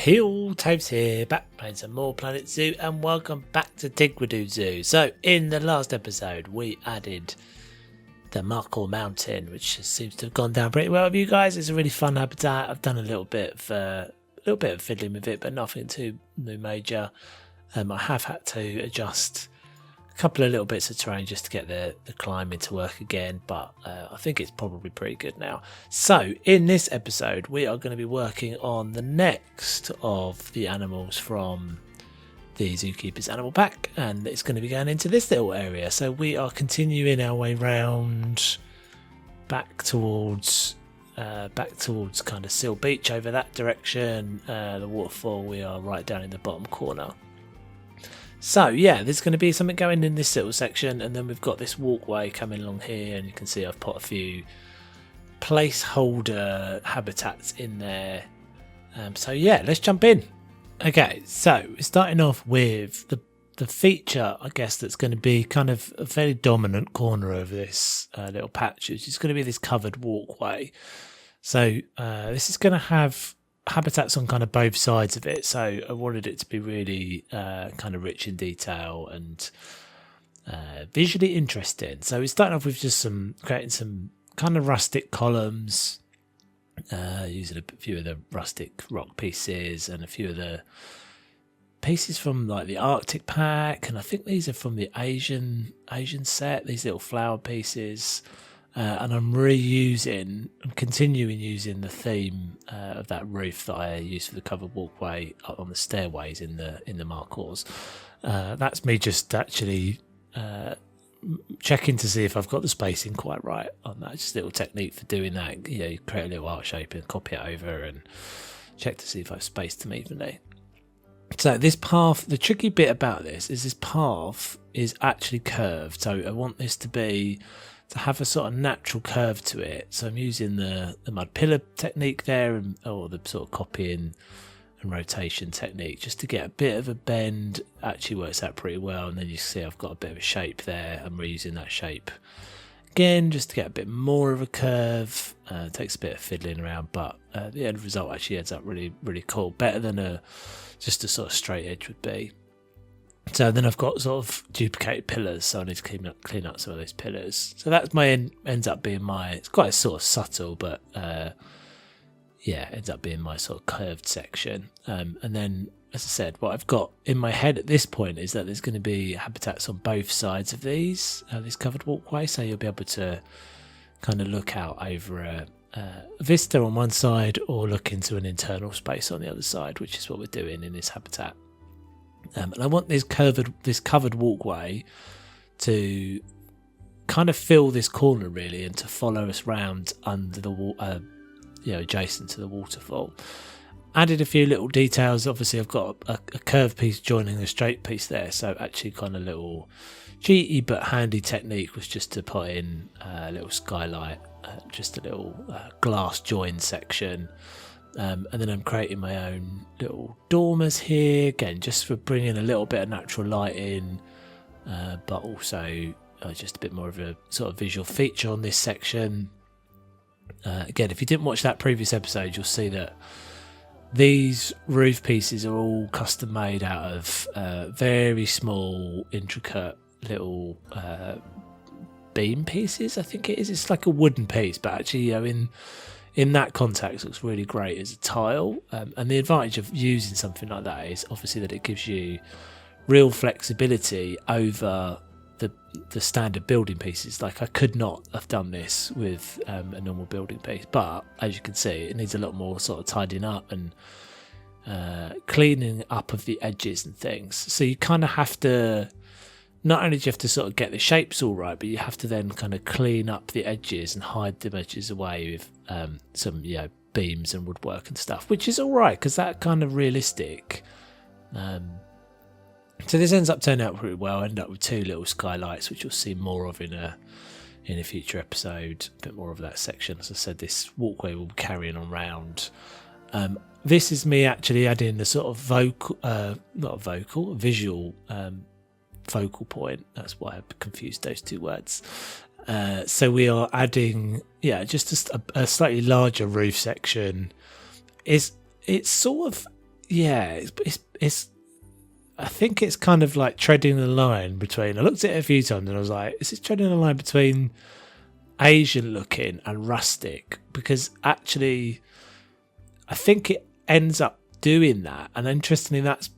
Hey all, Taves here, back playing some more Planet Zoo, and welcome back to Tiguidou Zoo. So, in the last episode, we added the Markle Mountain, which seems to have gone down pretty well with you guys. It's a really fun habitat. I've done a little bit of fiddling with it, but nothing too major. I have had to adjust a couple of little bits of terrain just to get the climbing to work again, but I think it's probably pretty good now. So in this episode we are going to be working on the next of the animals from the Zookeepers Animal Pack, and it's going to be going into this little area. So we are continuing our way round back towards kind of Seal Beach over that direction. The waterfall, we are right down in the bottom corner. So yeah, there's going to be something going in this little section, and then we've got this walkway coming along here, and you can see I've put a few placeholder habitats in there. So yeah, let's jump in. Okay, so we're starting off with the feature, I guess, that's going to be kind of a fairly dominant corner of this little patch. It's going to be this covered walkway. So this is going to have habitats on kind of both sides of it, so I wanted it to be really kind of rich in detail and visually interesting. So we're starting off with just creating some kind of rustic columns, using a few of the rustic rock pieces and a few of the pieces from like the Arctic pack, and I think these are from the Asian set, these little flower pieces. And I'm continuing using the theme of that roof that I used for the covered walkway up on the stairways in the Markles. That's me just actually checking to see if I've got the spacing quite right on that. Just a little technique for doing that. You create a little art shape and copy it over and check to see if I've spaced them evenly. So this path, the tricky bit about this path is actually curved. So I want this to have a sort of natural curve to it. So I'm using the mud pillar technique there, or the sort of copying and rotation technique, just to get a bit of a bend. Actually works out pretty well, and then you see I've got a bit of a shape there. I'm reusing that shape again just to get a bit more of a curve. It takes a bit of fiddling around, but the end result actually ends up really, really cool. Better than just a sort of straight edge would be. So then I've got sort of duplicated pillars, so I need to clean up some of those pillars. So that's ends up being it's quite sort of subtle, but ends up being my sort of curved section. And then, as I said, what I've got in my head at this point is that there's going to be habitats on both sides of this covered walkway, so you'll be able to kind of look out over a vista on one side, or look into an internal space on the other side, which is what we're doing in this habitat. And I want this covered walkway to kind of fill this corner really, and to follow us round under the adjacent to the waterfall. Added a few little details. Obviously, I've got a curved piece joining a straight piece there. So actually, kind of little cheaty but handy technique was just to put in a little skylight, just a little glass join section. And then I'm creating my own little dormers here, again, just for bringing a little bit of natural light in, but also just a bit more of a sort of visual feature on this section. Again, if you didn't watch that previous episode, you'll see that these roof pieces are all custom made out of very small, intricate little beam pieces, I think it is. It's like a wooden piece, but actually, in that context, looks really great as a tile. And the advantage of using something like that is obviously that it gives you real flexibility over the standard building pieces. Like, I could not have done this with a normal building piece, but as you can see, it needs a lot more sort of tidying up and cleaning up of the edges and things. So you kind of have to, not only do you have to sort of get the shapes all right, but you have to then kind of clean up the edges and hide the edges away with some beams and woodwork and stuff, which is all right because that's kind of realistic. So this ends up turning out pretty well. I end up with two little skylights, which you'll see more of in a future episode. A bit more of that section. As I said, this walkway will be carrying on round. This is me actually adding the sort of visual focal point. That's why I confused those two words. So we are adding, just a slightly larger roof section. It's sort of yeah, it's I think it's kind of like treading the line between. I looked at it a few times and I was like, is it treading the line between Asian looking and rustic? Because actually, I think it ends up doing that. And interestingly, that's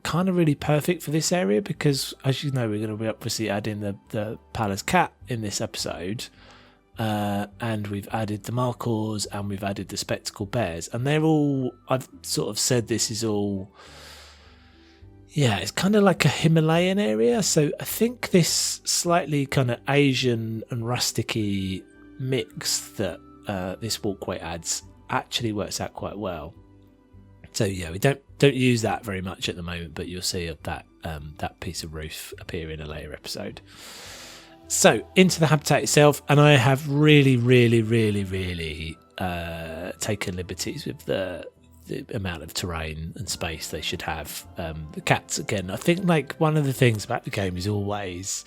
kind of really perfect for this area because, as you know, we're going to be obviously adding the Pallas cat in this episode. And we've added the markhors and we've added the spectacle bears. And they're all, I've sort of said this is all... Yeah, it's kind of like a Himalayan area. So I think this slightly kind of Asian and rustic-y mix that this walkway adds actually works out quite well. So yeah, we don't use that very much at the moment, but you'll see that piece of roof appear in a later episode. So into the habitat itself, and I have really taken liberties with the amount of terrain and space they should have. The cats, again, I think like one of the things about the game is always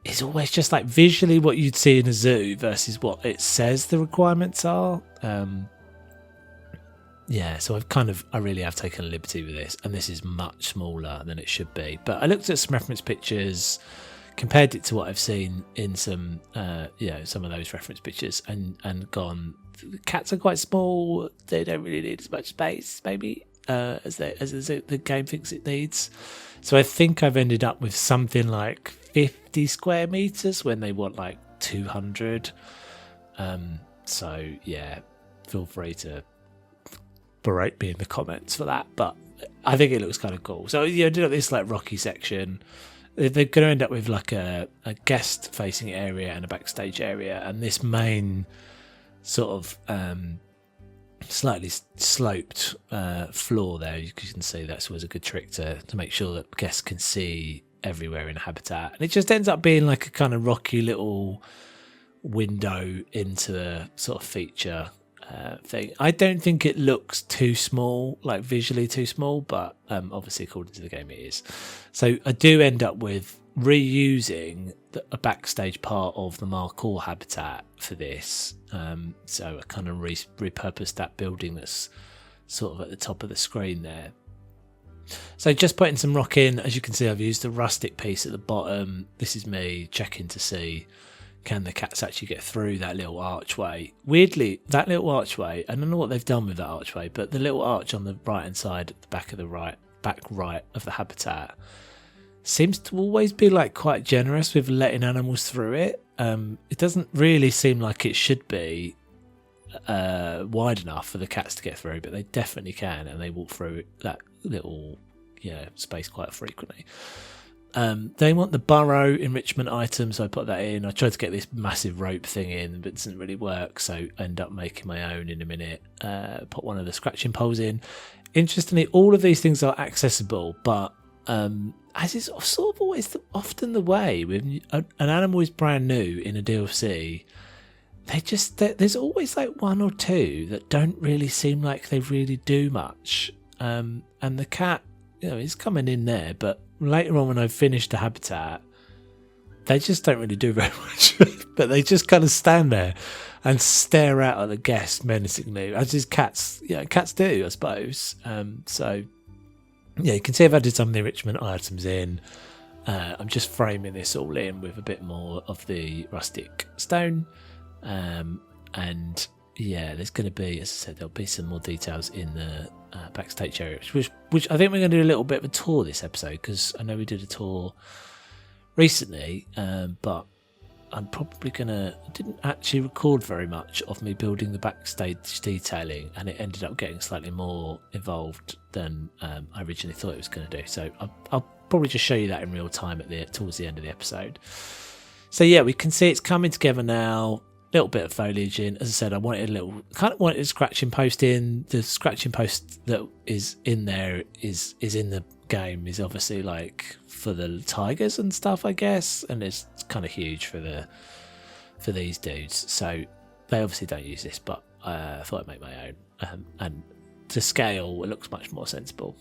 just like visually what you'd see in a zoo versus what it says the requirements are. Yeah, so I really have taken a liberty with this, and this is much smaller than it should be. But I looked at some reference pictures, compared it to what I've seen in some some of those reference pictures, and gone, the cats are quite small, they don't really need as much space maybe as the game thinks it needs. So I think I've ended up with something like 50 square meters when they want like 200. So yeah, feel free to berate me in the comments for that, but I think it looks kind of cool. So you ended up this like rocky section. They're going to end up with like a guest facing area and a backstage area, and this main sort of slightly sloped floor there. You can see that's always a good trick to make sure that guests can see everywhere in a habitat, and it just ends up being like a kind of rocky little window into the sort of feature thing. I don't think it looks too small, like visually too small, but obviously according to the game it is. So I do end up with reusing a backstage part of the markhor habitat for this. So I kind of repurposed that building that's sort of at the top of the screen there. So just putting some rock in. As you can see, I've used the rustic piece at the bottom. This is me checking to see, can the cats actually get through that little archway? Weirdly, that little archway, I don't know what they've done with that archway, but the little arch on the right hand side at the back right of the habitat seems to always be like quite generous with letting animals through it. It doesn't really seem like it should be wide enough for the cats to get through, but they definitely can, and they walk through that little space quite frequently. They want the burrow enrichment item, so I put that in. I tried to get this massive rope thing in, but it doesn't really work, so I end up making my own in a minute. Put one of the scratching poles in. Interestingly, all of these things are accessible, but as is sort of always often the way when an animal is brand new in a DLC, there's always like one or two that don't really seem like they really do much. And the cat, is coming in there, but later on when I've finished the habitat, they just don't really do very much. But they just kind of stand there and stare out at the guest menacingly, as is cats do, I suppose. So yeah, you can see I've added some of the enrichment items in. I'm just framing this all in with a bit more of the rustic stone. And yeah, there's going to be, as I said, there'll be some more details in the backstage area, which I think we're going to do a little bit of a tour this episode, because I know we did a tour recently, but I'm probably didn't actually record very much of me building the backstage detailing, and it ended up getting slightly more involved than I originally thought it was going to do. So I'll probably just show you that in real time towards the end of the episode. So yeah, we can see it's coming together now. Little bit of foliage in. As I said, I wanted a scratching post in. The scratching post that is in there is in the game is obviously like for the tigers and stuff, I guess, and it's kind of huge for these dudes. So they obviously don't use this, but I thought I'd make my own. And to scale, it looks much more sensible.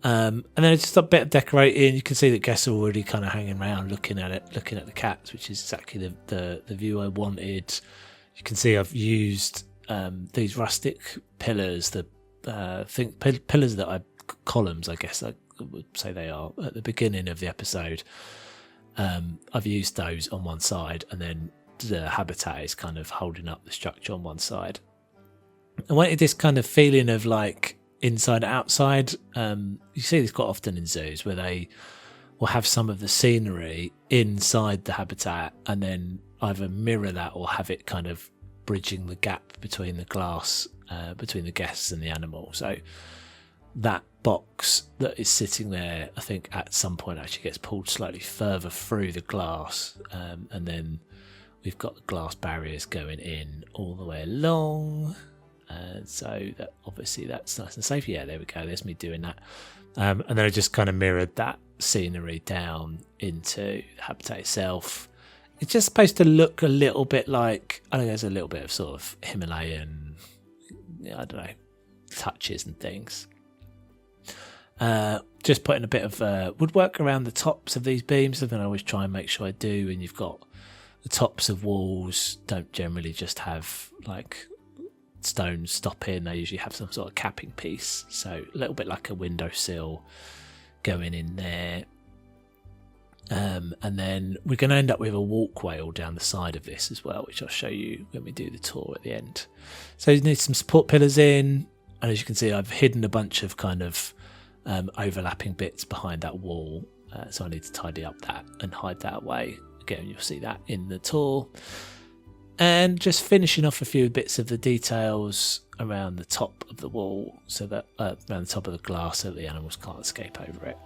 And then just a bit of decorating. You can see that guests are already kind of hanging around looking at the cats, which is exactly the view I wanted. You can see I've used these rustic pillars, the think pillars that are columns, I guess I would say they are, at the beginning of the episode. I've used those on one side, and then the habitat is kind of holding up the structure on one side. I wanted this kind of feeling of like inside outside. You see this quite often in zoos where they will have some of the scenery inside the habitat and then either mirror that or have it kind of bridging the gap between the glass, between the guests and the animal. So that box that is sitting there, I think at some point actually gets pulled slightly further through the glass, and then we've got the glass barriers going in all the way along. So that obviously that's nice and safe. Yeah, there we go. There's me doing that. And then I just kind of mirrored that scenery down into the habitat itself. It's just supposed to look a little bit like, I think there's a little bit of sort of Himalayan, I don't know, touches and things. Just putting a bit of woodwork around the tops of these beams, something I always try and make sure I do. And you've got the tops of walls don't generally just have like stones stopping, they usually have some sort of capping piece, so a little bit like a windowsill going in there. And then we're going to end up with a walkway all down the side of this as well, which I'll show you when we do the tour at the end. So you need some support pillars in, and as you can see I've hidden a bunch of kind of overlapping bits behind that wall, so I need to tidy up that and hide that away. Again, you'll see that in the tour. And just finishing off a few bits of the details around the top of the wall, so that around the top of the glass, so that the animals can't escape over it.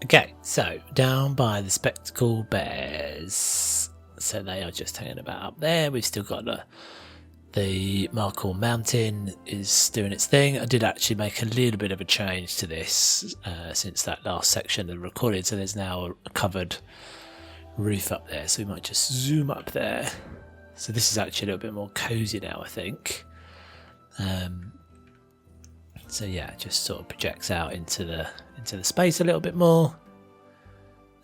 Okay, so down by the spectacled bears, so they are just hanging about up there. We've still got the Markhor Mountain is doing its thing. I did actually make a little bit of a change to this since that last section of the recording, so there's now a covered roof up there, so we might just zoom up there. So this is actually a little bit more cosy now, I think. So yeah, it just sort of projects out into the space a little bit more.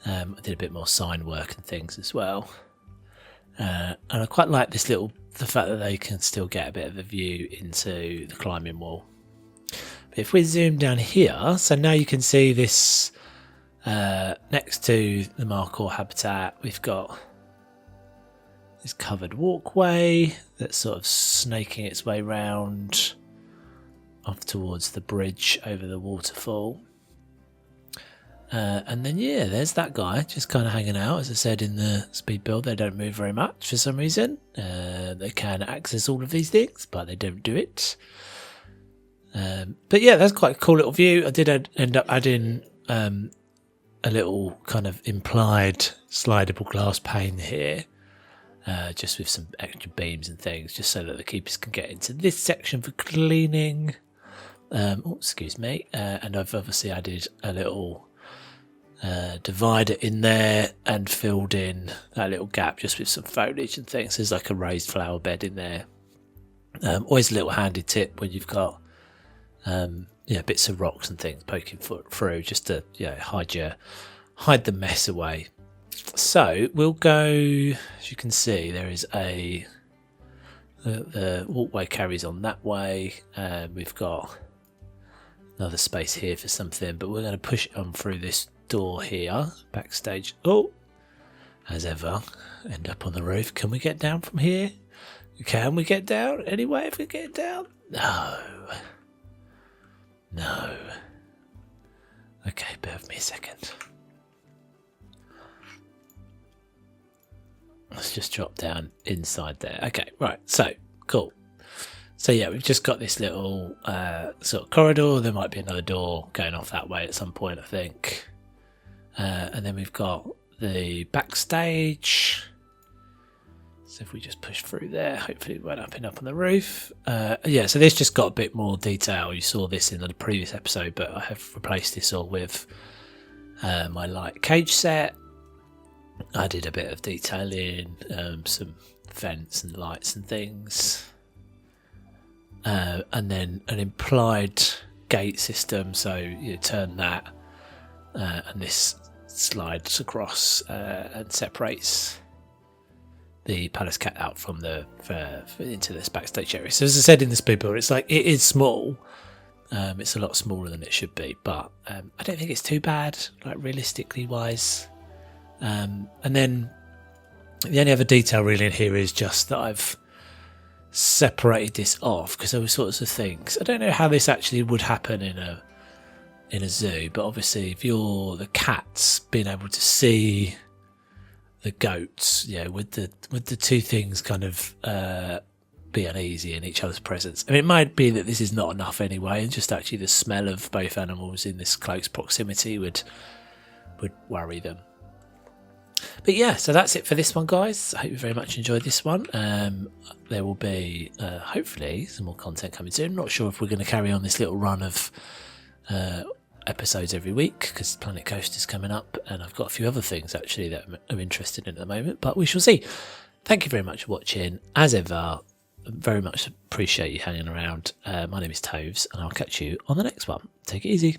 I did a bit more sign work and things as well. And I quite like the fact that they can still get a bit of a view into the climbing wall. But if we zoom down here, so now you can see this next to the Markhor habitat, we've got this covered walkway that's sort of snaking its way round off towards the bridge over the waterfall. And then, yeah, there's that guy just kind of hanging out. As I said in the speed build, they don't move very much for some reason. They can access all of these things, but they don't do it. But yeah, that's quite a cool little view. I did end up adding a little kind of implied slidable glass pane here. Just with some extra beams and things, just so that the keepers can get into this section for cleaning. Excuse me. And I've obviously added a little divider in there and filled in that little gap just with some foliage and things. There's like a raised flower bed in there. Always a little handy tip when you've got bits of rocks and things poking through, just to hide the mess away. So we'll go, as you can see, there is the walkway carries on that way. We've got another space here for something, but we're going to push it on through this door here, backstage. Oh, as ever, end up on the roof. Can we get down from here? Can we get down? Any way if we get down? No. Okay, bear with me a second. Let's just drop down inside there. Okay, right, so, cool. So yeah, we've just got this little sort of corridor. There might be another door going off that way at some point, I think. And then we've got the backstage. So if we just push through there, hopefully we won't end up on the roof. Yeah, so this just got a bit more detail. You saw this in the previous episode, but I have replaced this all with my light cage set. I did a bit of detailing, some fence and lights and things. And then an implied gate system, so you turn that and this slides across and separates the Pallas cat out from into this backstage area. So as I said in the speed builder, it's like it is small, It's a lot smaller than it should be, but I don't think it's too bad, like realistically wise. And then the only other detail really in here is just that I've separated this off because there were sorts of things. I don't know how this actually would happen in a zoo, but obviously if you're the cats being able to see the goats, with the two things kind of be uneasy in each other's presence. I mean, it might be that this is not enough anyway, and just actually the smell of both animals in this close proximity would worry them. But yeah, so that's it for this one, guys. I hope you very much enjoyed this one. There will be hopefully some more content coming soon. I'm not sure if we're going to carry on this little run of episodes every week because Planet Coast is coming up, and I've got a few other things actually that I'm interested in at the moment, but we shall see. Thank you very much for watching. As ever, very much appreciate you hanging around. My name is Toves, and I'll catch you on the next one. Take it easy.